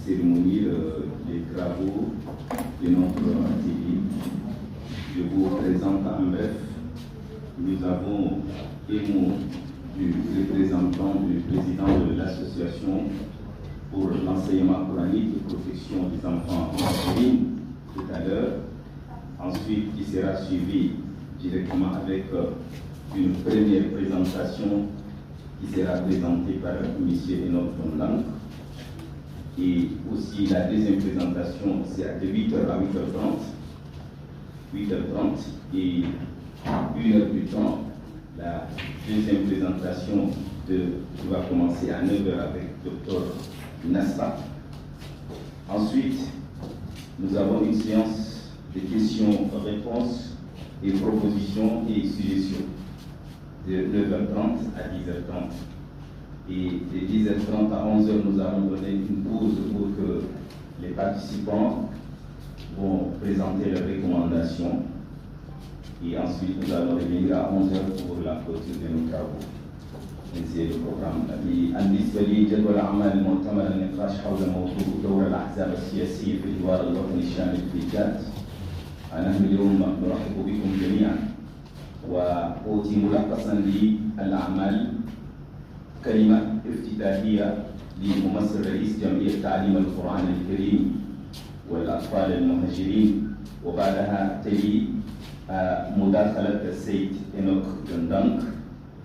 cérémonie les travaux de notre atelier. Je vous présente en bref. Nous avons ému du représentant du président de l'association pour l'enseignement coranique et protection des enfants en ligne tout à l'heure. Ensuite, qui sera suivi directement avec une première présentation qui sera présentée par M. Enoch Tonlang. Et aussi la deuxième présentation, c'est de 8h à 8h30. Et 1h du temps, la deuxième présentation qui va commencer à 9h avec Dr Nasra. Ensuite, nous avons une séance de questions-réponses et propositions et suggestions de 9h30 à 10h30. Et de 10h30 à 11h, nous allons donner une pause pour que les participants vont présenter leurs recommandations. Et ensuite, nous allons revenir à 11h pour la clôture de nos travaux. C'est le programme. بالنسبة لجدول الأعمال المؤتمر النقاش حول موضوع دور الأحزاب السياسية في الحوار الوطني الشامل في جاد. نحن اليوم نرحب بكم جميعا وأوتي ملخصا للأعمال كلمة افتتاحية لممثل رئيس جمعية تعليم القرآن الكريم والأطفال المهاجرين، وبعدها تلي مداخلة السيد إنوك جندانك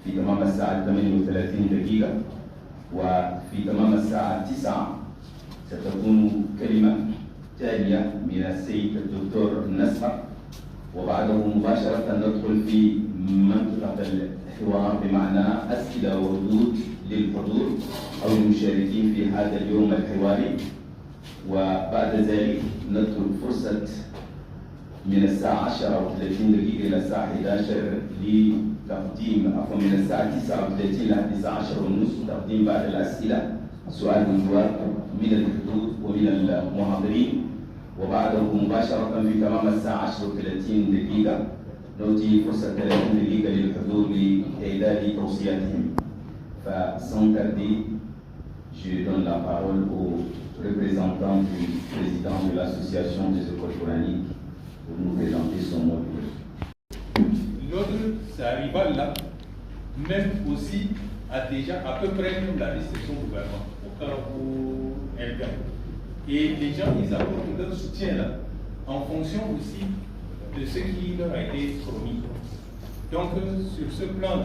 في تمام الساعة 38 دقيقة، وفي تمام الساعة 9 ستكون كلمة تالية من السيد الدكتور نسخة، وبعده مباشرة ندخل في منطقة الحوار بمعنى أسئلة وردود للحضور أو المشاركين في هذا اليوم الحواري، وبعد ذلك نترك فرصة من الساعة 10 و30 دقيقة إلى الساعة 11 لتقديم من الساعة 39 إلى 19:30 تقديم بعض الأسئلة سؤال وجواب من الحضور ومن المحاضرين، وبعده مباشرة في تمام الساعة 10:30 دقيقة نعطي فرصة 30 دقيقة للحضور لإعداد توصياتهم. فسان tarder, je donne la parole au représentant du président de l'association des écoles coraniques pour nous présenter son mot de l'ordre. L'autre, ça rival là, même aussi a déjà à peu près comme la liste de son gouvernement, au cas où elle gagne. Et les gens, ils apportent leur soutien là, en fonction aussi de ce qui leur a été promis. Donc, sur ce plan,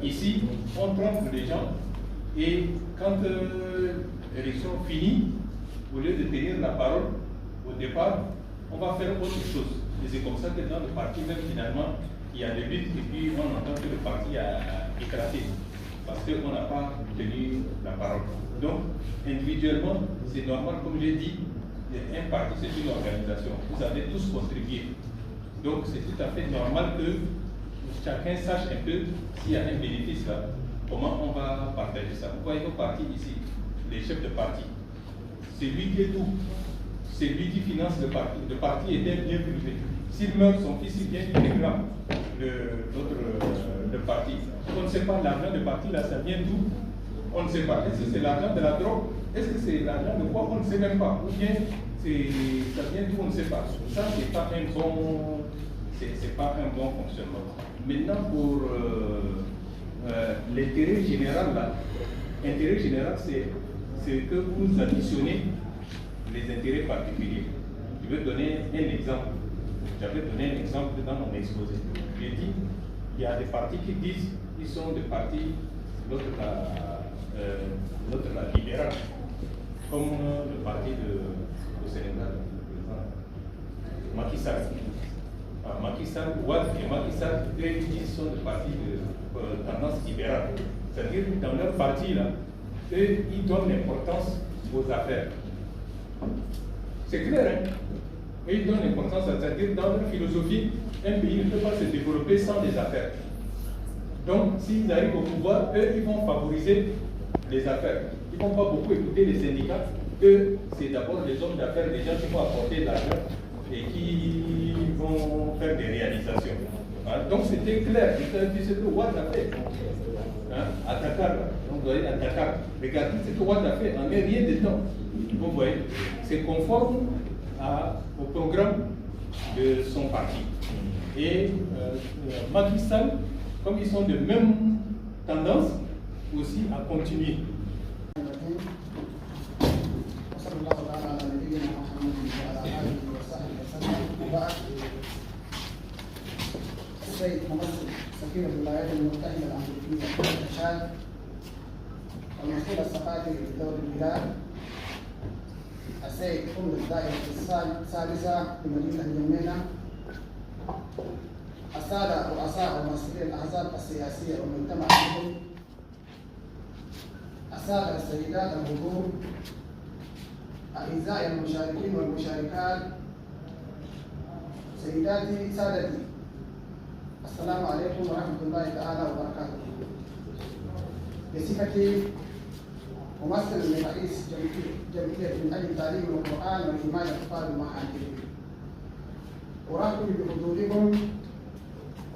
ici, on trompe les gens et quand l'élection finit, au lieu de tenir la parole au départ, on va faire autre chose. Et c'est comme ça que dans le parti, même finalement, il y a des luttes et puis on entend que le parti a éclaté parce qu'on n'a pas tenu la parole. Donc, individuellement, c'est normal, comme j'ai dit, un parti, c'est une organisation. Vous avez tous contribué. Donc, c'est tout à fait normal que chacun sache un peu s'il y a un bénéfice là, comment on va partager ça. Vous voyez nos partis ici, les chefs de parti. C'est lui qui est tout. C'est lui qui finance le parti. Le parti est bien privé. S'il meurt, son fils il vient du grand le parti. On ne sait pas l'argent du parti là, ça vient d'où? On ne sait pas. Est-ce que c'est l'argent de la drogue? Est-ce que c'est l'argent de quoi? On ne sait même pas. Ou bien ça vient d'où? On ne sait pas. Ça, c'est pas un bon. C'est pas un bon fonctionnement. Maintenant, pour l'intérêt général, là, l'intérêt général, c'est que vous additionnez les intérêts particuliers. Je vais donner un exemple. J'avais donné un exemple dans mon exposé. J'ai dit, il y a des partis qui disent qu'ils sont des partis, l'autre la libéral, comme le parti au Sénégal, Macky Sall. Macky Sall, Ouad et Macky Sall, ils sont des partis de tendance libérale. C'est-à-dire que dans leur parti, là, eux, ils donnent l'importance aux affaires. C'est clair, hein? Ils donnent l'importance, c'est-à-dire dans leur philosophie, un pays ne peut pas se développer sans des affaires. Donc, s'ils arrivent au pouvoir, eux, ils vont favoriser les affaires. Ils ne vont pas beaucoup écouter les syndicats. Eux, c'est d'abord les hommes d'affaires, les gens qui vont apporter de l'argent et qui vont faire des réalisations. Donc c'était clair, c'est ce que Ouad a fait. hein, à Dakar. Donc vous voyez, à Dakar, regardez ce que Wade a fait en un rien de temps. Vous voyez, c'est conforme au programme de son parti. Et Macky Sall, comme ils sont de même tendance, aussi à continuer. السيد ممثل سفير الولايات المتحدة الأمريكية في تشاد والمسؤول الثقافي لدور البلاد السيد حمد الدائرة الثالثة بمدينة الجمينة السادة رؤساء وممثلي الأحزاب السياسية والمجتمع المدني السادة السيدات الحضور أعزائي المشاركين والمشاركات سيداتي سادتي السلام عليكم ورحمة الله تعالى وبركاته. بصفتي ممثل لرئيس جمعية من أجل تعليم القرآن وحماية أطفال المحاجرين، أرحب بحضوركم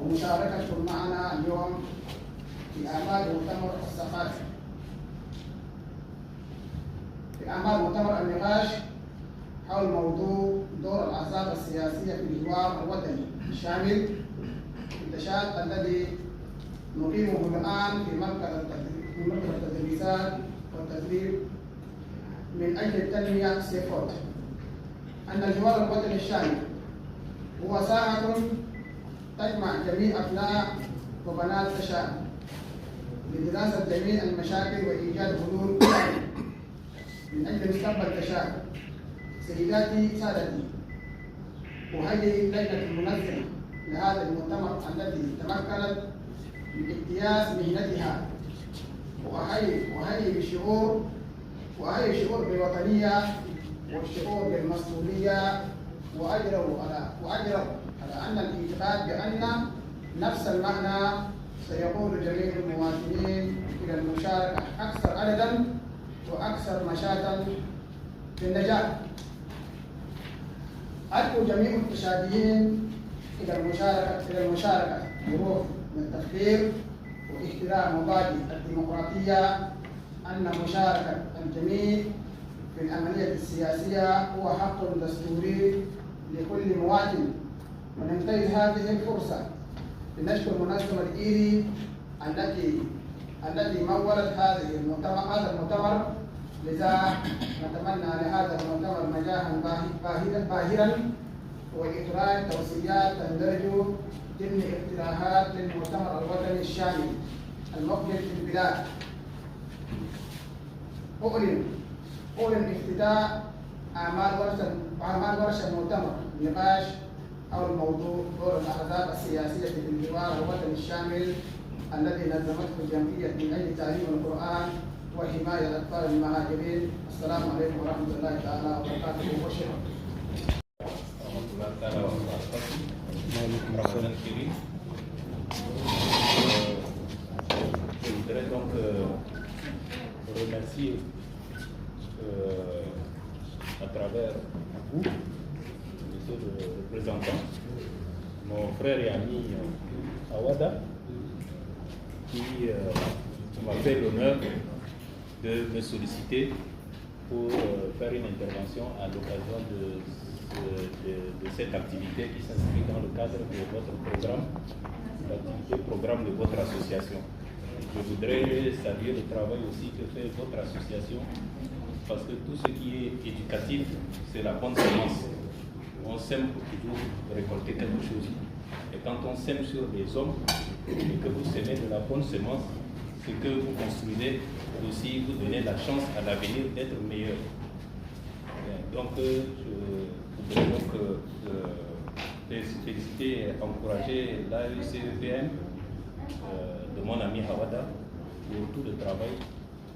ومشاركتكم معنا اليوم في أعمال مؤتمر الثقافي، في أعمال مؤتمر النقاش حول موضوع دور الأحزاب السياسية في الحوار الوطني الشامل في تشاد الذي نقيمه الآن في مركز التدريسات والتدريب من أجل التنمية سيفوت. أن الحوار الوطني الشامل هو ساعة تجمع جميع أبناء وبنات تشاد لدراسة جميع المشاكل وإيجاد حلول من أجل مستقبل تشاد. سيداتي سادتي، أهيئ اللجنة المنظمة لهذا المؤتمر الذي تمكنت من اجتياز مهنتها، وأهيئ الشعور بالوطنية والشعور بالمسؤولية، وأجروا على أن الاعتقاد بأن نفس المعنى سيقود جميع المواطنين إلى المشاركة أكثر عددا وأكثر نشاطا في النجاح. أدعو جميع التشاديين إلى المشاركة بروح من التفكير واحترام مبادئ الديمقراطية، أن مشاركة الجميع في العملية السياسية هو حق دستوري لكل مواطن. وننتهز هذه الفرصة لنشكر منظمة الإيري التي مولت هذا المؤتمر. لذا نتمنى لهذا المؤتمر نجاحا باهرا وإخراج توصيات تندرج ضمن اقتراحات للمؤتمر الوطني الشامل المقبل في البلاد. أعلن افتتاح أعمال ورشة مؤتمر نقاش حول موضوع دور الأحزاب السياسية في الحوار الوطني الشامل الذي نظمته جمعية من أجل تعليم القرآن وحماية الأطفال المهاجرين. السلام عليكم ورحمة الله تعالى وبركاته وشكرا. Je voudrais donc remercier à travers vous, monsieur le représentant, mon frère et ami Awada, qui m'a fait l'honneur de me solliciter pour faire une intervention à l'occasion de cette activité qui s'inscrit dans le cadre de votre programme, l'activité programme de votre association. Je voudrais saluer le travail aussi que fait votre association, parce que tout ce qui est éducatif, c'est la bonne semence. On sème pour toujours récolter quelque chose. Et quand on sème sur des hommes et que vous semez de la bonne semence, ce que vous construisez aussi vous donnez la chance à l'avenir d'être meilleur. Donc je voudrais donc féliciter et encourager l'AECEPM de mon ami Awada pour tout le travail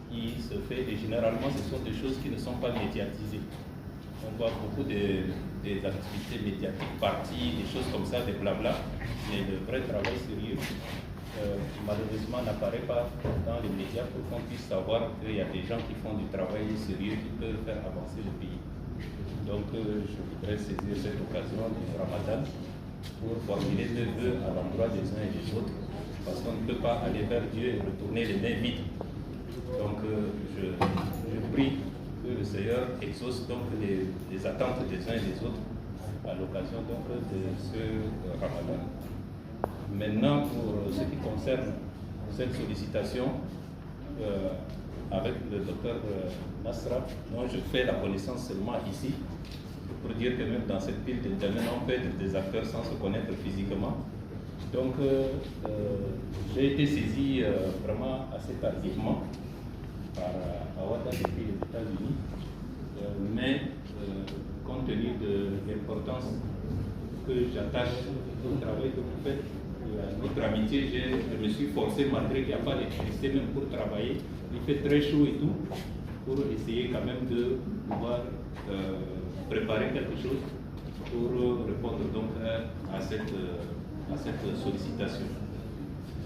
qui se fait, et généralement ce sont des choses qui ne sont pas médiatisées. On voit beaucoup des activités médiatiques, parties, des choses comme ça, des blabla, mais le vrai travail sérieux malheureusement n'apparaît pas dans les médias pour qu'on puisse savoir qu'il y a des gens qui font du travail sérieux qui peuvent faire avancer le pays. Donc je voudrais saisir cette occasion du Ramadan pour formuler 2 vœux à l'endroit des uns et des autres, parce qu'on ne peut pas aller vers Dieu et retourner les mains vides. Donc je prie que le Seigneur exauce donc les attentes des uns et des autres à l'occasion donc de ce Ramadan. Maintenant, pour ce qui concerne cette sollicitation avec le docteur Nasra, dont je fais la connaissance seulement ici, pour dire que même dans cette ville d'Internet, on peut être des acteurs sans se connaître physiquement. Donc, j'ai été saisi vraiment assez tardivement par Awada depuis les États-Unis, mais compte tenu de l'importance que j'attache au travail que vous faites, à notre amitié, je me suis forcé, malgré qu'il n'y a pas d'électricité, même pour travailler. Il fait très chaud et tout, pour essayer quand même de pouvoir préparer quelque chose pour répondre donc à cette sollicitation.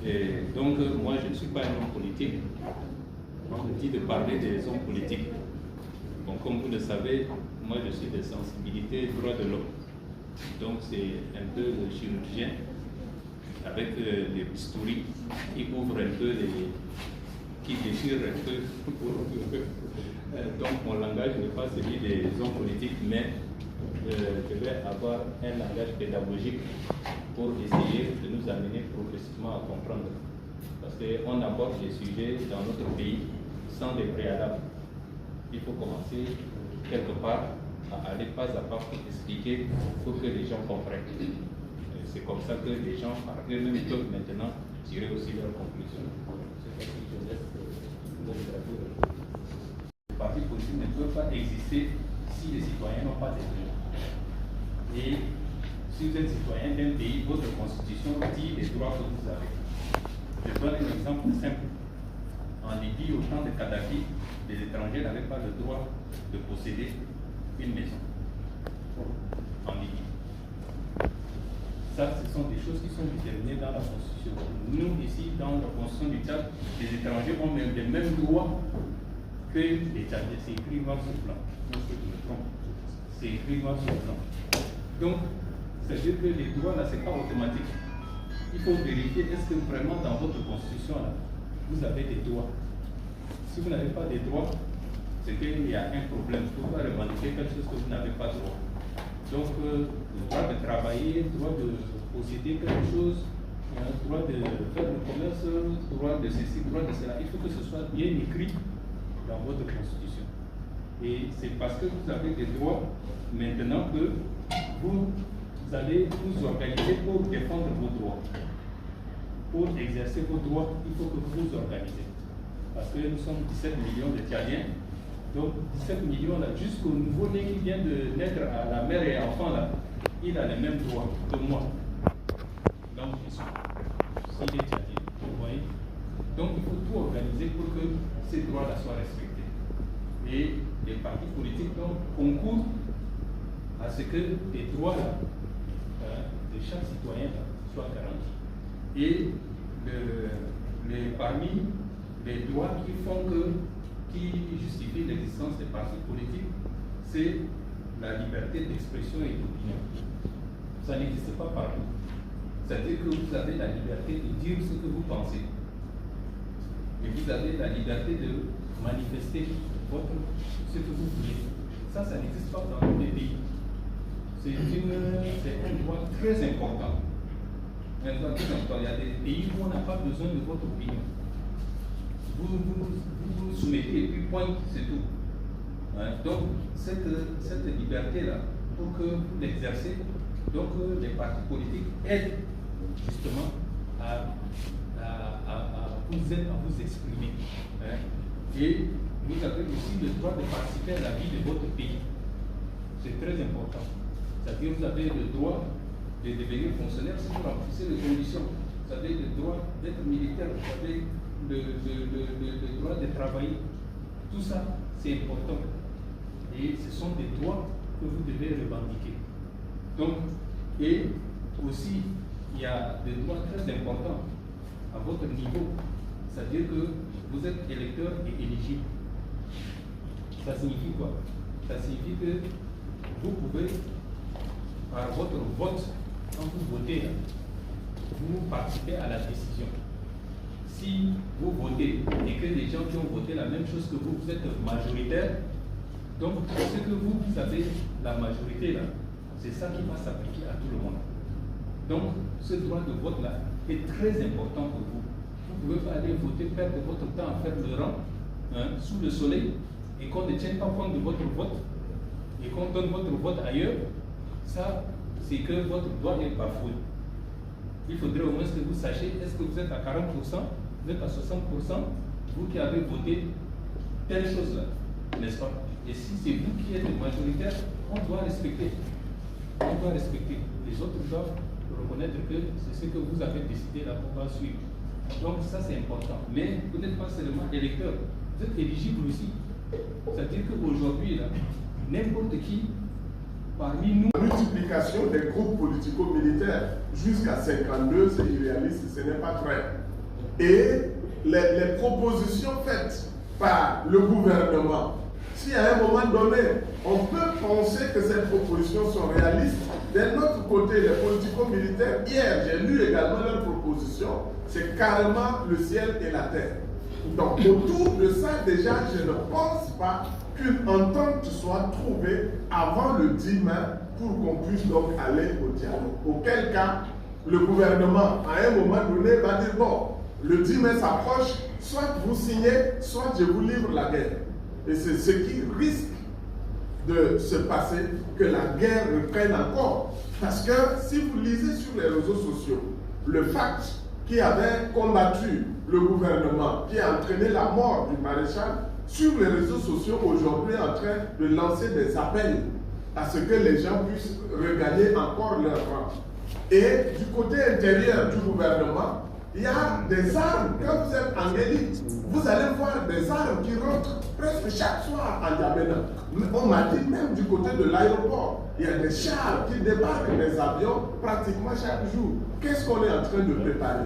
Et donc, moi, je ne suis pas un homme politique. On me dit de parler des hommes politiques. Bon, comme vous le savez, moi, je suis de sensibilité droits de l'homme. Donc, c'est un peu le chirurgien avec les bistouris qui ouvrent un peu, qui déchirent un peu. Donc, mon langage n'est pas celui des hommes politiques, mais je vais avoir un langage pédagogique pour essayer de nous amener progressivement à comprendre. Parce qu'on aborde des sujets dans notre pays sans des préalables. Il faut commencer quelque part à aller pas à pas pour expliquer, pour que les gens comprennent. C'est comme ça que les gens, par eux-mêmes, peuvent maintenant tirer aussi leurs conclusions. Les partis politiques ne peuvent pas exister si les citoyens n'ont pas des droits. Et si vous êtes citoyen d'un pays, votre constitution dit les droits que vous avez. Je donne un exemple simple. En Libye, au temps de Kadhafi, les étrangers n'avaient pas le droit de posséder une maison. En Libye. Ça, ce sont des choses qui sont déterminées dans la Constitution. Nous, ici, dans la Constitution du Tchad, les étrangers ont même les mêmes droits que les Tchadiens. C'est écrit noir sur blanc. C'est écrit noir sur blanc. Donc, c'est-à-dire que les droits, là, ce n'est pas automatique. Il faut vérifier, est-ce que vraiment dans votre Constitution, là, vous avez des droits. Si vous n'avez pas des droits, c'est qu'il y a un problème. Vous pouvez revendiquer quelque chose que vous n'avez pas droit. Donc, le droit de travailler, le droit de posséder quelque chose, le droit de faire le commerce, le droit de ceci, le droit de cela, il faut que ce soit bien écrit dans votre Constitution. Et c'est parce que vous avez des droits maintenant que vous allez vous organiser pour défendre vos droits. Pour exercer vos droits, il faut que vous vous organisez. Parce que nous sommes 17 millions de Tchadiens. Donc 17 millions là, jusqu'au nouveau-né qui vient de naître à la mère et enfant là, il a les mêmes droits que moi. Donc je suis. S'il est Tchadien, vous voyez. Donc il faut tout organiser pour que ces droits-là soient respectés. Et les partis politiques donc, concourent à ce que les droits là, de chaque citoyen là, soient garantis. Et parmi les droits qui justifient l'existence des partis politiques, c'est la liberté d'expression et d'opinion. Ça n'existe pas partout. C'est-à-dire que vous avez la liberté de dire ce que vous pensez. Et vous avez la liberté de manifester ce que vous voulez. Ça n'existe pas dans tous les pays. C'est un droit très important. Il y a des pays où on n'a pas besoin de votre opinion. Vous vous soumettez et puis point, c'est tout. Hein? Donc, cette liberté-là, pour que vous l'exercez, donc les partis politiques aident justement à vous exprimer. Hein? Et vous avez aussi le droit de participer à la vie de votre pays. C'est très important. C'est-à-dire que vous avez le droit de devenir fonctionnaire si vous remplissez les conditions. Vous avez le droit d'être militaire, vous avez le droit de travailler. Tout ça, c'est important. Et ce sont des droits que vous devez revendiquer. Donc, et aussi, il y a des droits très importants à votre niveau. C'est-à-dire que vous êtes électeur et éligible. Ça signifie quoi? Ça signifie que vous pouvez, par votre vote, quand vous votez, vous participez à la décision. si vous votez et que les gens qui ont voté la même chose que vous, vous êtes majoritaire, donc ce que vous avez la majorité là, c'est ça qui va s'appliquer à tout le monde. Donc ce droit de vote là est très important pour vous. Vous ne pouvez pas aller voter, perdre votre temps à faire le rang sous le soleil et qu'on ne tienne pas compte de votre vote et qu'on donne votre vote ailleurs. Ça, c'est que votre droit est bafoué. Il faudrait au moins que vous sachiez, est-ce que vous êtes à 40%, vous êtes à 60%, vous qui avez voté telle chose-là, n'est-ce pas? Et si c'est vous qui êtes majoritaire, on doit respecter. On doit respecter. Les autres doivent reconnaître que c'est ce que vous avez décidé là pour suivre. Donc ça c'est important. Mais vous n'êtes pas seulement électeur, vous êtes éligible aussi. C'est-à-dire qu'aujourd'hui, n'importe qui parmi nous. La multiplication des groupes politico-militaires jusqu'à 52, c'est irréaliste, ce n'est pas vrai. Et les propositions faites par le gouvernement, si à un moment donné, on peut penser que ces propositions sont réalistes, d'un autre côté, les politico-militaires, hier, j'ai lu également leurs propositions, c'est carrément le ciel et la terre. Donc, autour de ça, déjà, je ne pense pas qu'une entente soit trouvée avant le 10 mai pour qu'on puisse donc aller au dialogue. Auquel cas, le gouvernement, à un moment donné, va dire, bon, le 10 mai s'approche, soit vous signez, soit je vous livre la guerre. Et c'est ce qui risque de se passer, que la guerre reprenne encore. Parce que si vous lisez sur les réseaux sociaux, le FACT qui avait combattu le gouvernement, qui a entraîné la mort du maréchal, sur les réseaux sociaux aujourd'hui en train de lancer des appels à ce que les gens puissent regagner encore leur rang. Et du côté intérieur du gouvernement, il y a des armes. Quand vous êtes en élite, vous allez voir des armes qui rentrent presque chaque soir à N'Djamena. On m'a dit même du côté de l'aéroport, il y a des chars qui débarquent des avions pratiquement chaque jour. Qu'est-ce qu'on est en train de préparer?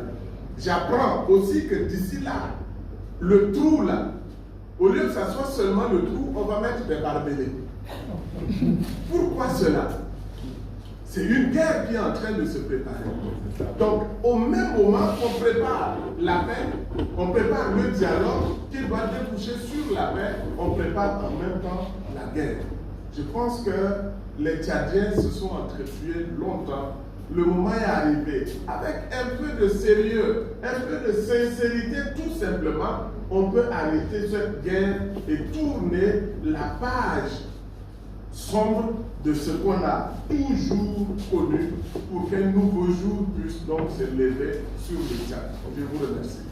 J'apprends aussi que d'ici là, le trou là, au lieu que ça soit seulement le trou, on va mettre des barbelés. Pourquoi cela? C'est une guerre qui est en train de se préparer. Donc, au même moment qu'on prépare la paix, on prépare le dialogue qui doit déboucher sur la paix, on prépare en même temps la guerre. Je pense que les Tchadiens se sont entretués longtemps. Le moment est arrivé. Avec un peu de sérieux, un peu de sincérité, tout simplement, on peut arrêter cette guerre et tourner la page sombre de ce qu'on a toujours connu pour qu'un nouveau jour puisse donc se lever sur le Tchad. Je vous remercie.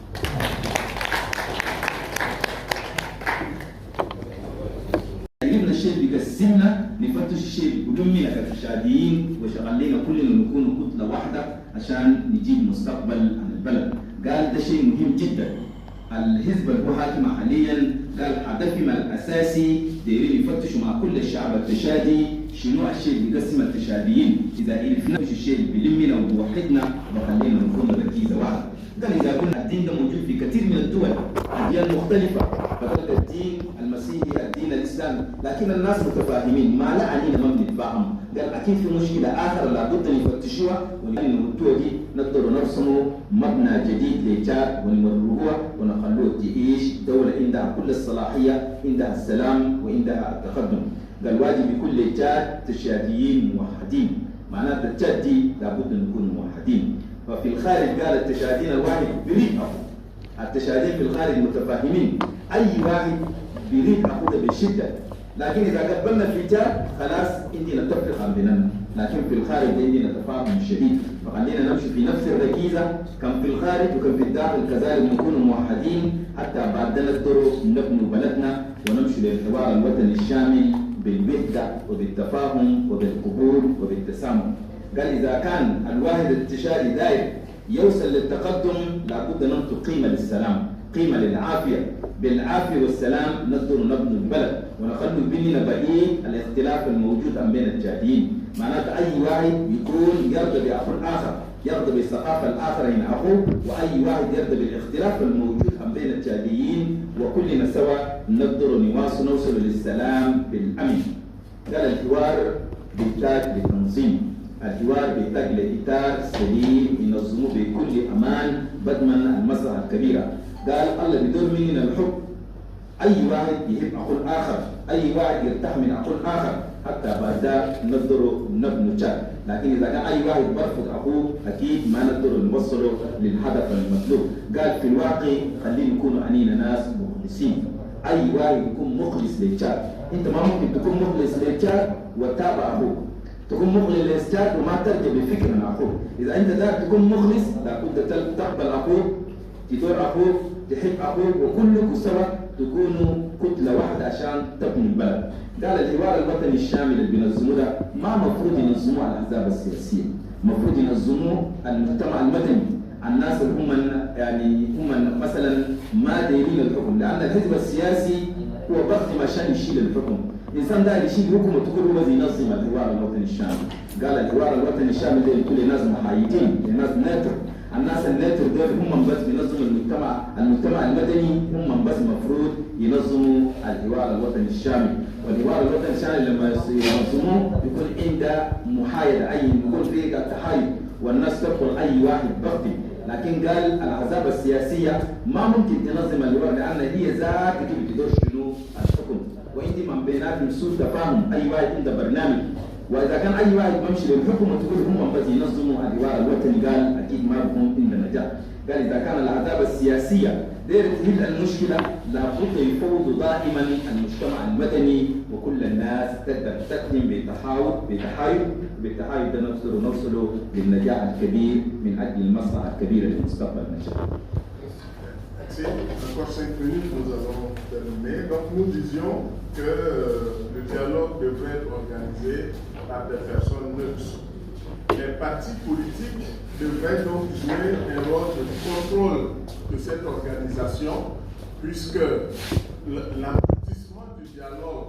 جبنا الشيء بيقسمنا نفتش الشيء بنمي لك الشاديين وشغلينا كلنا نكون كتله واحده عشان نجيب مستقبل عن البلد. قال ده شيء مهم جدا. الحزب الحاكم حاليا قال هدفنا الاساسي دايرين يفتشوا مع كل الشعب التشادي شنو الشيء اللي بيقسم التشاديين. اذا عرفنا الشيء اللي بيلمنا وبيوحدنا بخلينا نكون ركيزه واحده. قال اذا كنا الدين ده موجود في كثير من الدول اديان مختلفه فبدا الدين المسيحي الدين الاسلامي لكن الناس متفاهمين ما لا علينا ما بنتفاهم. قال اكيد في مشكله اخرى لابد نفتشوها ونمرتوها دي نقدر نرسموا مبنى جديد للتشاد ونمروها ونخلوه تعيش دوله عندها كل الصلاحيه عندها السلام وعندها التقدم. قال واجب يكون للتشاد تشاديين موحدين معناته التشاد دي لابد نكون موحدين. ففي الخارج قال التشادين الواحد بريد أخوه. التشادين في الخارج متفاهمين أي واحد بريد أخوه بشدة لكن إذا قبلنا في تشاد خلاص عندنا تفرقة بيننا لكن في الخارج عندنا تفاهم شديد فخلينا نمشي في نفس الركيزة كم في الخارج وكم في الداخل كذلك نكون موحدين حتى بعد نقدر نبني بلدنا ونمشي للحوار الوطني الشامل بالوحدة وبالتفاهم وبالقبول وبالتسامح. قال إذا كان الواحد التشادي داير يوصل للتقدم لابد أن ننطق قيمة للسلام قيمة للعافية. بالعافية والسلام نقدر نبني البلد ونخلي بيننا بعيد الاختلاف الموجود بين التشاديين. معناته أي واحد يكون يرضى بأخو الآخر يرضى بالثقافة الآخر هنا أخوه وأي واحد يرضى بالاختلاف الموجود بين التشاديين وكلنا سوا نقدر نوصل للسلام بالأمن. قال الحوار بيحتاج لتنظيم الحوار بيحتاج لإطار سليم ينظمه بكل أمان بدما المصلحة الكبيرة. قال الله بدون مننا الحب، أي واحد يحب أخو الآخر، أي واحد يرتاح من أخو الآخر، حتى بعد ذلك نقدر نبني شعب. لكن إذا كان أي واحد برفض أخوه أكيد ما نقدر نوصله للهدف المطلوب. قال في الواقع خلينا نكون عنينا ناس مخلصين، أي واحد يكون مخلص للشعب. أنت ما ممكن تكون مخلص للشعب وتتابع أخوك، تكون مخلص للشعب وما ترجع بفكر من أخوك. إذا أنت ذاك تكون مخلص لابد تقبل أخوك، تدور أخوك، تحب أخوك، وكلكم سوا تكونوا كتلة واحدة عشان تبنوا البلد. قال الحوار الوطني الشامل اللي بينظموه ده ما مفروض ينظموه الأحزاب السياسية، مفروض ينظموه المجتمع المدني، الناس اللي هم مثلا ما دايرين الحكم، لأن الحزب السياسي هو بخدم عشان يشيل الحكم. الإنسان ده يشيل حكمه تقول هو ينظم الحوار الوطني الشامل. قال الحوار الوطني الشامل ده يقول ناس محايدين، ناس ناتر، الناس الناتر دول هم بس بينظموا المجتمع المدني، هم بس مفروض ينظموا الحوار الوطني الشامل. والحوار الوطني الشامل لما ينظموه يكون عنده محايدة، أي يكون فيه التحايد والناس تدخل أي واحد بخدم. لكن قال الأحزاب السياسية ما ممكن تنظم الحوار لأن هي ذاتها بتدور شنو الحكم، وانت من بيناتهم سوء تفاهم، اي واحد عنده برنامج، واذا كان اي واحد بيمشي للحكم وتقول هم بس ينظموا الحوار الوطني، قال اكيد ما بكون عندنا نجاح. قال اذا كان الاحزاب السياسيه دايره تحل المشكله لابد يفوضوا دائما المجتمع المدني وكل الناس تقدر تخدم بالتحايد ده نوصلوا للنجاح الكبير من اجل المصلحه الكبيره للمستقبل ان شاء الله. Encore 5 minutes, nous allons terminer. Donc nous disions que le dialogue devrait être organisé par des personnes neutres. Les partis politiques devraient donc jouer un rôle de contrôle de cette organisation, puisque l'aboutissement du dialogue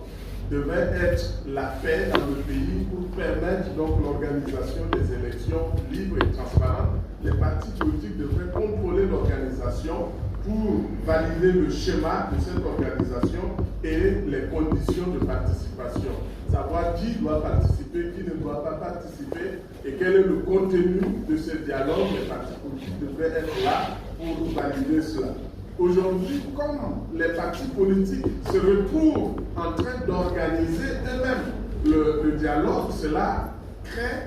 devait être la paix dans le pays pour permettre donc l'organisation des élections libres et transparentes. Les partis politiques devraient contrôler l'organisation pour valider le schéma de cette organisation et les conditions de participation. Savoir qui doit participer, qui ne doit pas participer et quel est le contenu de ce dialogue. Les partis politiques devraient être là pour valider cela. Aujourd'hui, comme les partis politiques se retrouvent en train d'organiser eux-mêmes le dialogue, cela crée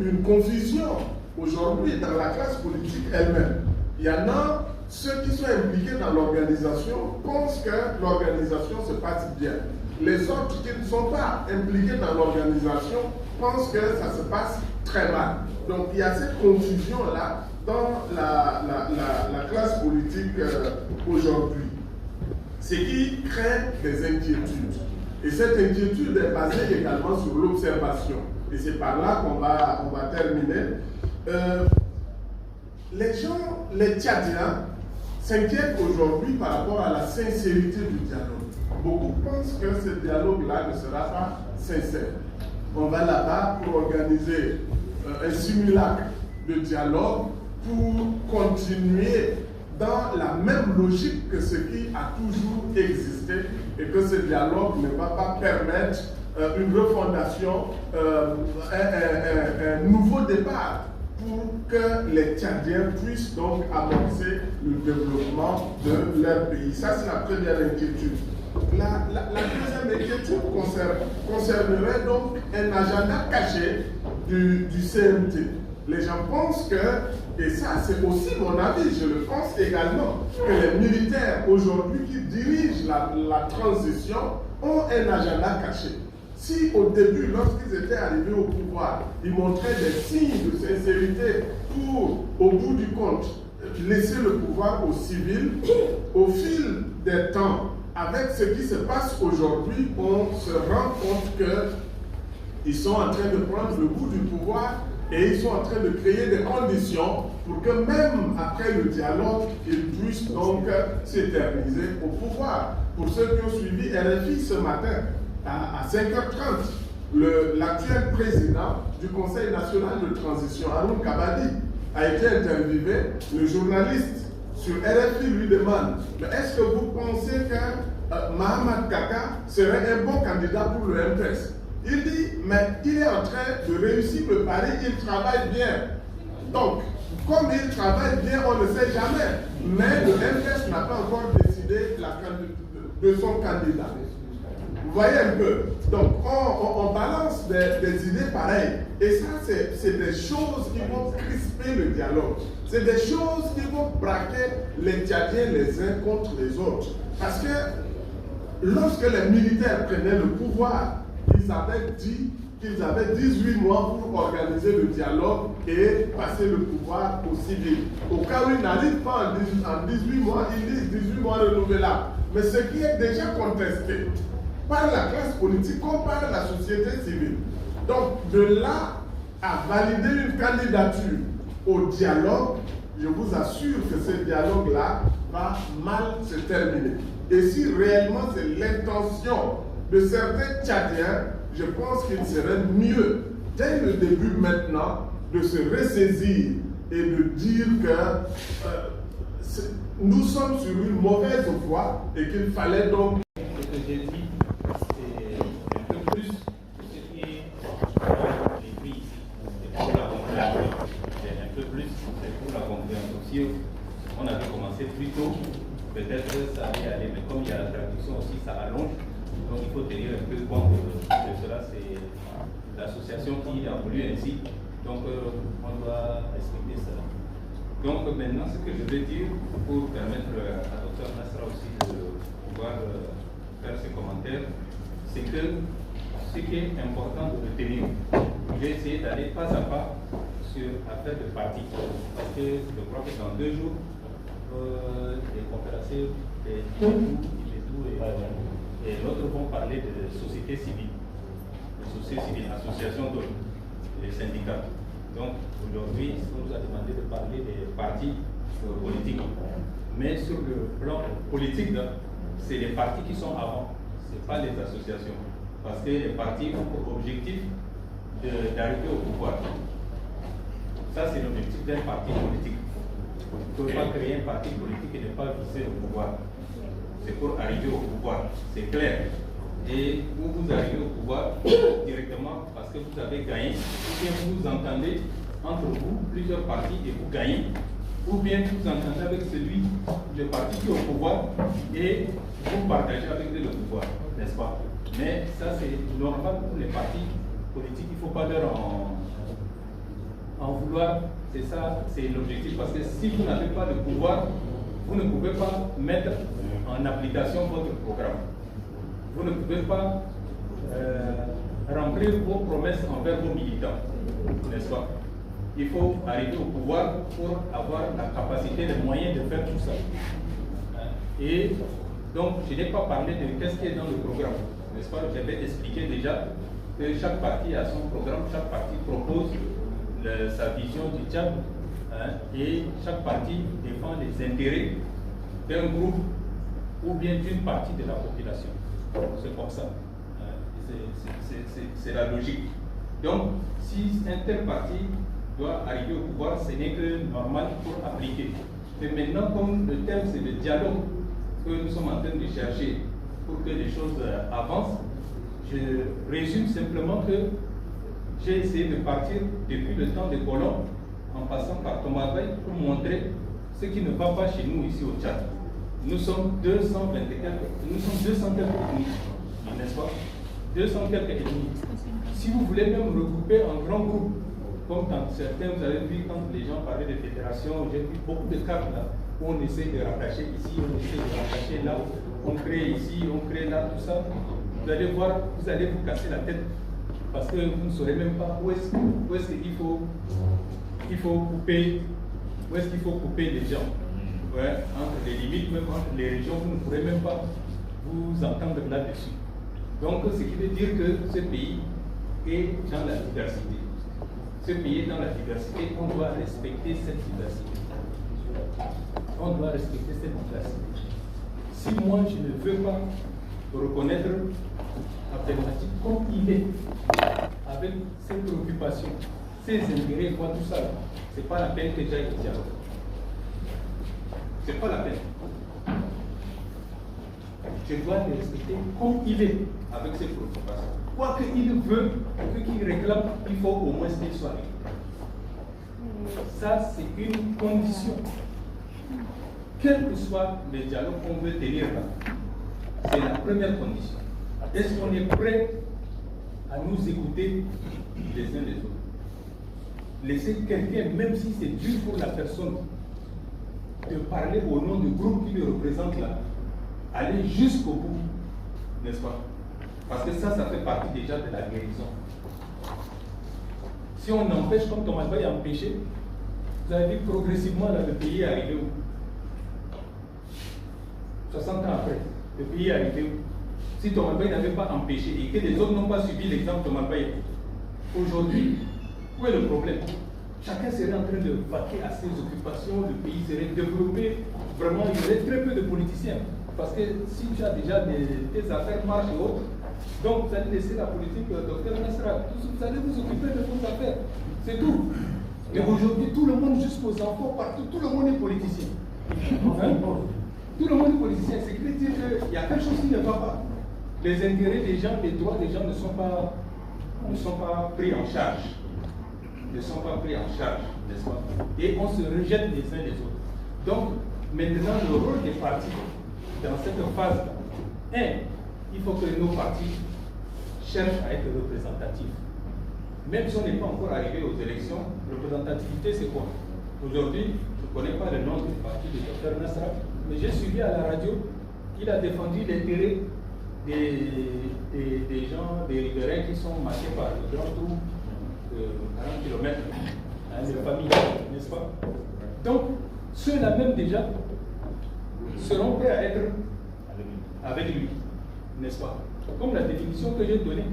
une confusion aujourd'hui dans la classe politique elle-même. Il y en a ceux qui sont impliqués dans l'organisation pensent que l'organisation se passe bien. Les autres qui ne sont pas impliqués dans l'organisation pensent que ça se passe très mal. Donc il y a cette confusion-là dans la classe politique aujourd'hui. Ce qui crée des inquiétudes. Et cette inquiétude est basée également sur l'observation. Et c'est par là qu'on va terminer. Les Tchadiens s'inquiètent aujourd'hui par rapport à la sincérité du dialogue. Beaucoup pensent que ce dialogue-là ne sera pas sincère. On va là-bas pour organiser un simulacre de dialogue pour continuer dans la même logique que ce qui a toujours existé et que ce dialogue ne va pas permettre une refondation, un nouveau départ pour que les Tchadiens puissent donc amorcer le développement de leur pays. Ça, c'est la première inquiétude. La deuxième inquiétude concernerait donc un agenda caché du CNT. Les gens pensent que, et ça c'est aussi mon avis, je le pense également, que les militaires aujourd'hui qui dirigent la transition ont un agenda caché. Si au début, lorsqu'ils étaient arrivés au pouvoir, ils montraient des signes de sincérité pour, au bout du compte, laisser le pouvoir aux civils, au fil des temps, avec ce qui se passe aujourd'hui, on se rend compte qu'ils sont en train de prendre le bout du pouvoir et ils sont en train de créer des conditions pour que même après le dialogue, ils puissent donc s'éterniser au pouvoir. Pour ceux qui ont suivi RFI ce matin, à 5h30, l'actuel président du Conseil national de transition, Haroun Kabadi, a été interviewé. Le journaliste sur RFI lui demande, mais est-ce que vous pensez que Mahamat Kaka serait un bon candidat pour le MPS? Il dit, mais il est en train de réussir le pari, il travaille bien. Donc, comme il travaille bien, on ne sait jamais. Mais le MPS n'a pas encore décidé de son candidat. Vous voyez un peu. Donc, on balance des idées pareilles. Et ça, c'est des choses qui vont crisper le dialogue. C'est des choses qui vont braquer les Tchadiens les uns contre les autres. Parce que lorsque les militaires prenaient le pouvoir, ils avaient dit qu'ils avaient 18 mois pour organiser le dialogue et passer le pouvoir aux civils. Au cas où ils n'arrivent pas en 18 mois, ils disent 18 mois renouvelables. Mais ce qui est déjà contesté par la classe politique comme par la société civile. Donc, de là à valider une candidature au dialogue, je vous assure que ce dialogue-là va mal se terminer. Et si réellement c'est l'intention de certains Tchadiens, je pense qu'il serait mieux, dès le début maintenant, de se ressaisir et de dire que nous sommes sur une mauvaise voie et qu'il fallait donc... Ce que j'ai dit, c'est un peu plus ce qui est écrit ici. C'est pour la compréhension. C'est un peu plus, c'est pour la compréhension. Si on avait commencé plus tôt, peut-être ça allait aller, mais comme il y a la traduction aussi, ça allonge. Donc il faut tenir un peu compte de cela. C'est l'association qui a voulu ainsi. Donc on doit respecter cela. Donc maintenant, ce que je vais dire pour permettre à Dr Nasra aussi de pouvoir faire ses commentaires, c'est que ce qui est important de retenir, je vais essayer d'aller pas à pas sur affaire de parti. Parce que je crois que dans 2 jours, les conférenciers, les tout et l'autre vont parler de société civile, association d'autres, les syndicats. Donc aujourd'hui, on nous a demandé de parler des partis politiques. Mais sur le plan politique, c'est les partis qui sont avant, ce n'est pas les associations. Parce que les partis ont pour objectif d'arriver au pouvoir. Ça, c'est l'objectif d'un parti politique. On ne peut pas créer un parti politique et ne pas viser le pouvoir. C'est pour arriver au pouvoir, c'est clair. Et où vous arrivez au pouvoir directement parce que vous avez gagné, ou bien vous entendez entre vous plusieurs partis et vous gagnez, ou bien vous entendez avec le parti qui est au pouvoir et vous partagez avec lui le pouvoir, n'est-ce pas? Mais ça c'est normal pour les partis politiques, il ne faut pas leur en vouloir, c'est ça, c'est l'objectif, parce que si vous n'avez pas de pouvoir, vous ne pouvez pas mettre en application votre programme. Vous ne pouvez pas remplir vos promesses envers vos militants, n'est-ce pas? Il faut arriver au pouvoir pour avoir la capacité, les moyens de faire tout ça. Et donc, je n'ai pas parlé de qu'est-ce qui est dans le programme, n'est-ce pas? J'avais expliqué déjà que chaque parti a son programme, chaque parti propose sa vision du Tchad, et chaque parti défend les intérêts d'un groupe ou bien d'une partie de la population. C'est comme ça. C'est la logique. Donc, si un tel parti doit arriver au pouvoir, ce n'est que normal pour appliquer. Mais maintenant, comme le thème c'est le dialogue que nous sommes en train de chercher pour que les choses avancent, je résume simplement que j'ai essayé de partir depuis le temps des colons en passant par Thomas Veil pour montrer ce qui ne va pas chez nous ici au Tchad. Nous sommes 200 quelques ethnies, n'est-ce pas? 200 quelques ethnies. Si vous voulez même regrouper en grand groupe, comme dans certains, vous avez vu quand les gens parlaient de fédération, j'ai vu beaucoup de cartes là, où on essaie de rattacher ici, on essaie de rattacher là, on crée ici, on crée là, tout ça. Vous allez voir, vous allez vous casser la tête, parce que vous ne saurez même pas où est-ce qu'il faut couper, où est-ce qu'il faut couper les gens. Ouais, entre les limites, même entre les régions, vous ne pourrez même pas vous entendre là-dessus. Donc, ce qui veut dire que ce pays est dans la diversité. Ce pays est dans la diversité, on doit respecter cette diversité. On doit respecter cette diversité. Si moi, je ne veux pas reconnaître Abdelmatik comme il est, avec ses préoccupations, ses intérêts, quoi, tout ça, c'est pas la peine que j'aille au dialogue. C'est pas la peine. Je dois le respecter comme il est, avec ses préoccupations. quoi qu'il veut, qu'il réclame, il faut au moins qu'il soit réglé. Ça, c'est une condition. Quel que soit le dialogue qu'on veut tenir là, c'est la première condition. Est-ce qu'on est prêt à nous écouter les uns les autres? Laisser quelqu'un, même si c'est dur pour la personne, de parler au nom du groupe qui le représente là, aller jusqu'au bout, n'est-ce pas? Parce que ça fait partie déjà de la guérison. Si on empêche, comme Thomas Baye a empêché, vous avez vu progressivement là, le pays est arrivé où? 60 ans après, le pays est arrivé où? Si Thomas Baye n'avait pas empêché et que les autres n'ont pas suivi l'exemple de Thomas Baye, aujourd'hui, où est le problème? Chacun serait en train de vaquer à ses occupations, le pays serait développé, vraiment il y aurait très peu de politiciens. Parce que si tu as déjà tes affaires marches et autres, donc vous allez laisser la politique, docteur Nasra, vous allez vous occuper de vos affaires, c'est tout. Mais aujourd'hui, tout le monde, jusqu'aux enfants, partout, tout le monde est politicien. Hein? Tout le monde est politicien, c'est que dire qu'il y a quelque chose qui ne va pas. Les intérêts des gens, les droits des gens ne sont pas pris en charge. Ne sont pas pris en charge, n'est-ce pas? Et on se rejette les uns les autres. Donc, maintenant, le rôle des partis dans cette phase-là, il faut que nos partis cherchent à être représentatifs. Même si on n'est pas encore arrivé aux élections, représentativité, c'est quoi? Aujourd'hui, je ne connais pas le nom du parti du Dr Nasra, mais j'ai suivi à la radio, il a défendu l'intérêt des gens, des riverains qui sont marqués par le grand trou de 40 km, de famille, n'est-ce pas? Donc, ceux-là même déjà seront prêts à être avec lui, n'est-ce pas? Comme la définition que j'ai donnée,